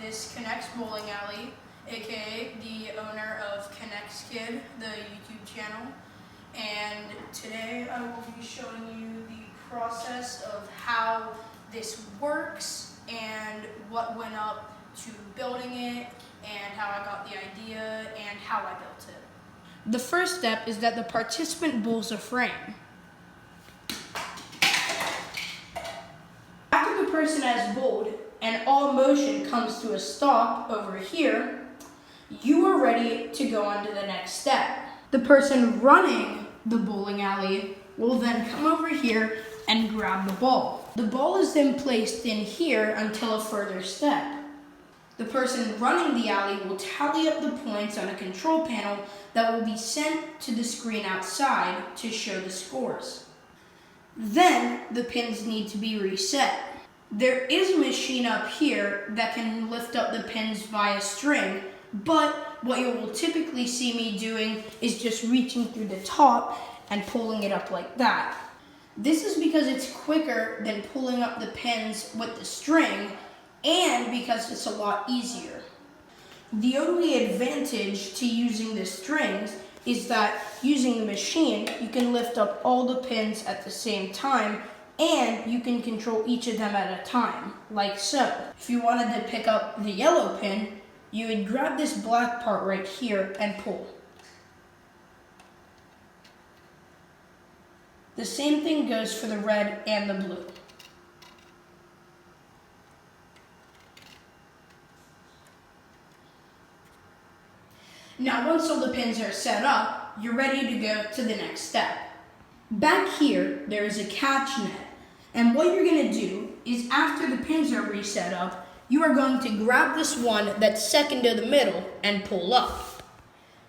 this Connects Bowling Alley, aka the owner of Connects Kid, the YouTube channel. And today I will be showing you the process of how this works and what went up to building it and how I got the idea and how I built it. The first step is that the participant bowls a frame. After the person has bowled and all motion comes to a stop over here, you are ready to go on to the next step. The person running the bowling alley will then come over here and grab the ball. The ball is then placed in here until a further step. The person running the alley will tally up the points on a control panel that will be sent to the screen outside to show the scores. Then the pins need to be reset. There is a machine up here that can lift up the pins via string, but what you will typically see me doing is just reaching through the top and pulling it up like that. This is because it's quicker than pulling up the pins with the string, and because it's a lot easier. The only advantage to using the strings is that using the machine, you can lift up all the pins at the same time, and you can control each of them at a time, like so. If you wanted to pick up the yellow pin, you would grab this black part right here and pull. The same thing goes for the red and the blue. Now, once all the pins are set up, you're ready to go to the next step. Back here, there is a catch net. And what you're going to do is after the pins are reset up, you are going to grab this one that's second to the middle and pull up.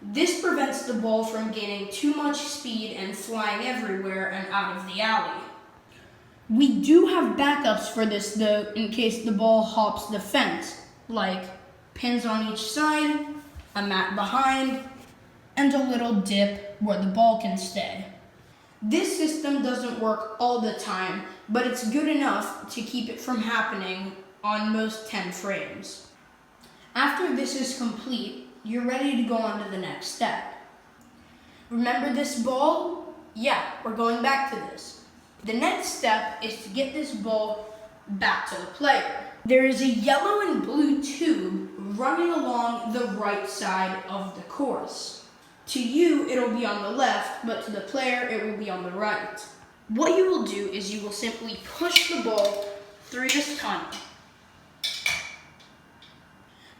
This prevents the ball from gaining too much speed and flying everywhere and out of the alley. We do have backups for this though, in case the ball hops the fence, like pins on each side, a mat behind, and a little dip where the ball can stay. This system doesn't work all the time, but it's good enough to keep it from happening on most 10 frames. After this is complete, you're ready to go on to the next step. Remember this ball? Yeah, we're going back to this. The next step is to get this ball back to the player. There is a yellow and blue tube running along the right side of the course. To you, it'll be on the left, but to the player, it will be on the right. What you will do is you will simply push the ball through this tunnel.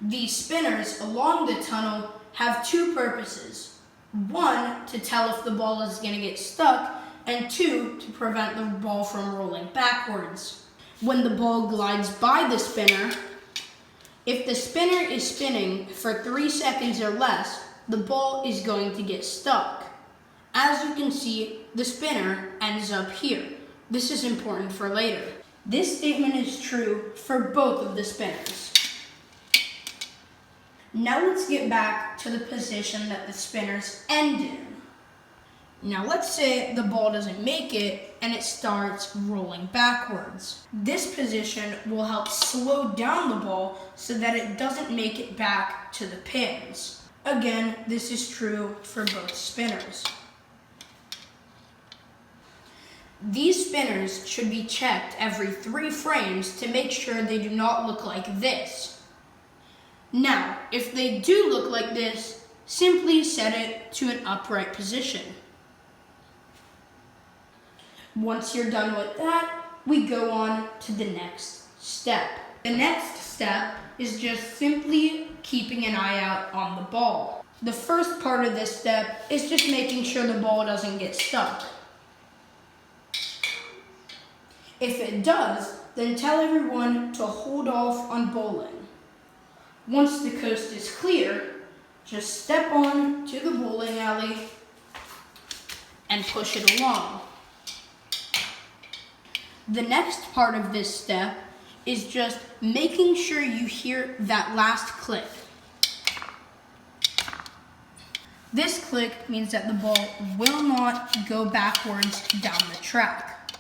These spinners along the tunnel have two purposes. One, to tell if the ball is going to get stuck, and two, to prevent the ball from rolling backwards. When the ball glides by the spinner, if the spinner is spinning for 3 seconds or less, the ball is going to get stuck. As you can see, the spinner ends up here. This is important for later. This statement is true for both of the spinners. Now let's get back to the position that the spinners end in. Now let's say the ball doesn't make it and it starts rolling backwards. This position will help slow down the ball so that it doesn't make it back to the pins. Again, this is true for both spinners. These spinners should be checked every 3 frames to make sure they do not look like this. Now, if they do look like this, simply set it to an upright position. Once you're done with that, we go on to the next step. The next step is just simply keeping an eye out on the ball. The first part of this step is just making sure the ball doesn't get stuck. If it does, then tell everyone to hold off on bowling. Once the coast is clear, just step on to the bowling alley and push it along. The next part of this step is just making sure you hear that last click. This click means that the ball will not go backwards down the track.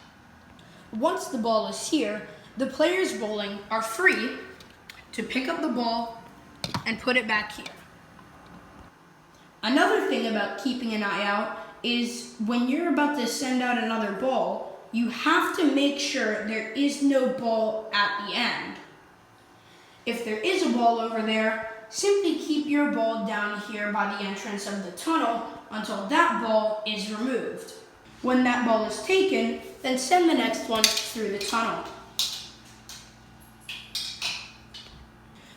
Once the ball is here, the players bowling are free to pick up the ball and put it back here. Another thing about keeping an eye out is when you're about to send out another ball, you have to make sure there is no ball at the end. If there is a ball over there, simply keep your ball down here by the entrance of the tunnel until that ball is removed. When that ball is taken, then send the next one through the tunnel.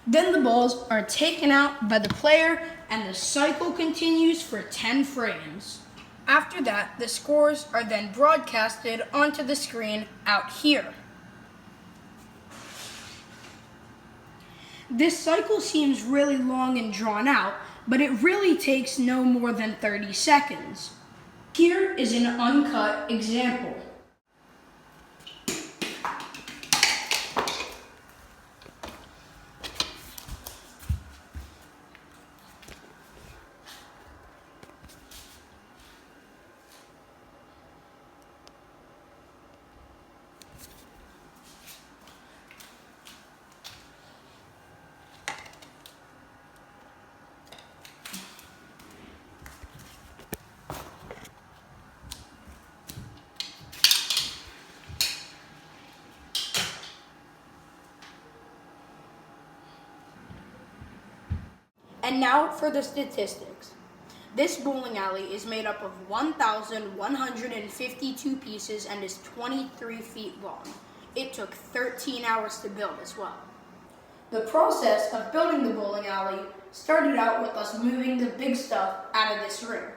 Then the balls are taken out by the player and the cycle continues for 10 frames. After that, the scores are then broadcasted onto the screen out here. This cycle seems really long and drawn out, but it really takes no more than 30 seconds. Here is an uncut example. And now for the statistics. This bowling alley is made up of 1,152 pieces and is 23 feet long. It took 13 hours to build as well. The process of building the bowling alley started out with us moving the big stuff out of this room.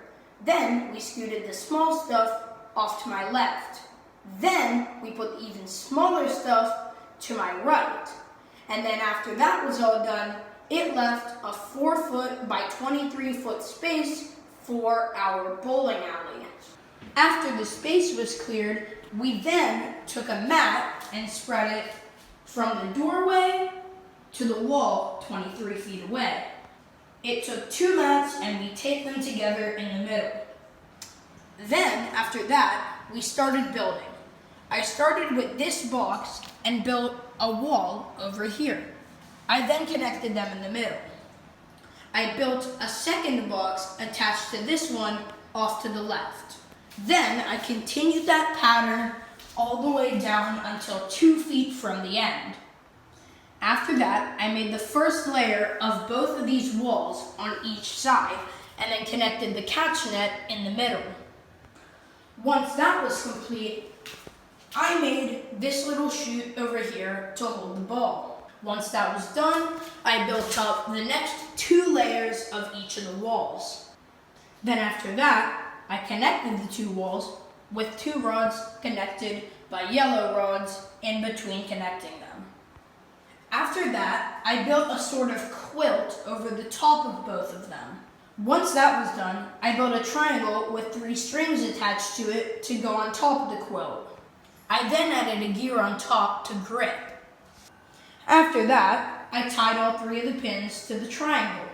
Then we scooted the small stuff off to my left. Then we put the even smaller stuff to my right. And then after that was all done, it left a 4-foot by 23-foot space for our bowling alley. After the space was cleared, we then took a mat and spread it from the doorway to the wall 23 feet away. It took 2 mats and we taped them together in the middle. Then, after that, we started building. I started with this box and built a wall over here. I then connected them in the middle. I built a second box attached to this one off to the left. Then I continued that pattern all the way down until 2 feet from the end. After that, I made the first layer of both of these walls on each side and then connected the catch net in the middle. Once that was complete, I made this little chute over here to hold the ball. Once that was done, I built up the next 2 layers of each of the walls. Then after that, I connected the 2 walls with 2 rods connected by yellow rods in between connecting them. After that, I built a sort of quilt over the top of both of them. Once that was done, I built a triangle with 3 strings attached to it to go on top of the quilt. I then added a gear on top to grip. After that, I tied all 3 of the pins to the triangle.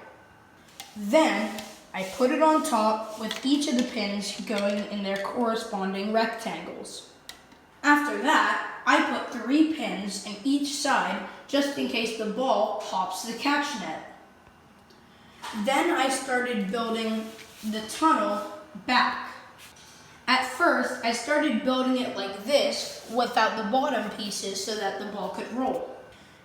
Then, I put it on top with each of the pins going in their corresponding rectangles. After that, I put 3 pins in each side just in case the ball hops the catch net. Then I started building the tunnel back. At first, I started building it like this without the bottom pieces so that the ball could roll.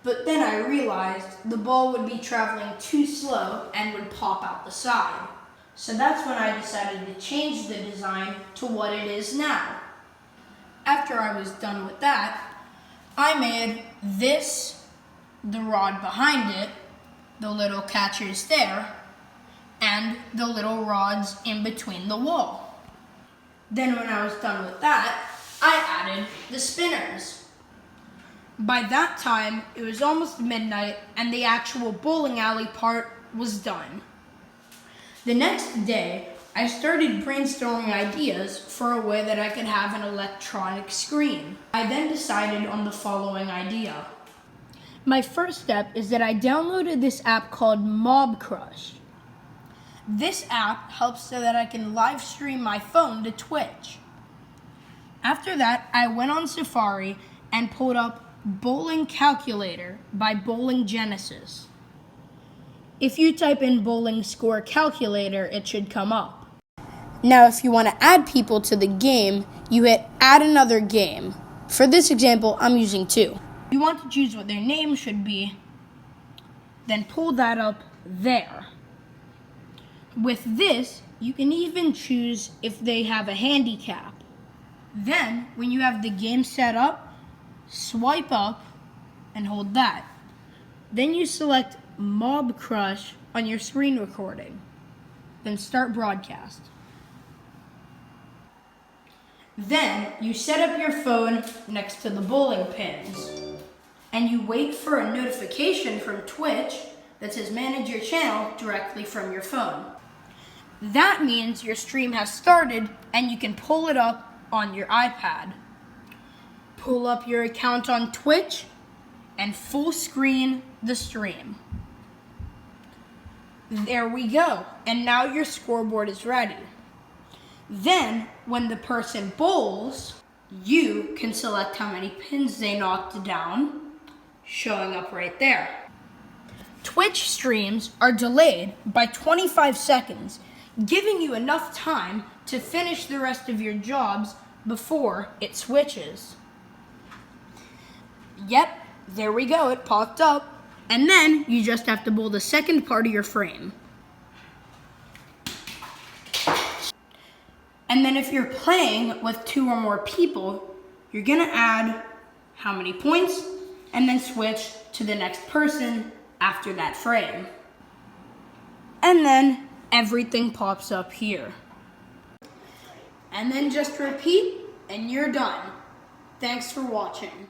But then I realized the ball would be traveling too slow and would pop out the side. So that's when I decided to change the design to what it is now. After I was done with that, I made this the rod behind it, the little catchers there, and the little rods in between the wall. Then when I was done with that, I added the spinners. By that time, it was almost midnight and the actual bowling alley part was done. The next day, I started brainstorming ideas for a way that I could have an electronic screen. I then decided on the following idea. My first step is that I downloaded this app called Mob Crush. This app helps so that I can live stream my phone to Twitch. After that, I went on Safari and pulled up Bowling Calculator by Bowling Genesis. If you type in bowling score calculator, it should come up. Now, if you want to add people to the game, you hit add another game. For this example, I'm using 2. You want to choose what their name should be, then pull that up there. With this, you can even choose if they have a handicap. Then, when you have the game set up, swipe up and hold that. Then you select Mob Crush on your screen recording. Then start broadcast. Then you set up your phone next to the bowling pins and you wait for a notification from Twitch that says manage your channel directly from your phone. That means your stream has started and you can pull it up on your iPad. Pull up your account on Twitch and full screen the stream. There we go, and now your scoreboard is ready. Then, when the person bowls, you can select how many pins they knocked down, showing up right there. Twitch streams are delayed by 25 seconds, giving you enough time to finish the rest of your jobs before it switches. Yep, there we go, it popped up. And then you just have to bowl the second part of your frame. And then if you're playing with 2 or more people, you're gonna add how many points and then switch to the next person after that frame. And then everything pops up here. And then just repeat and you're done. Thanks for watching.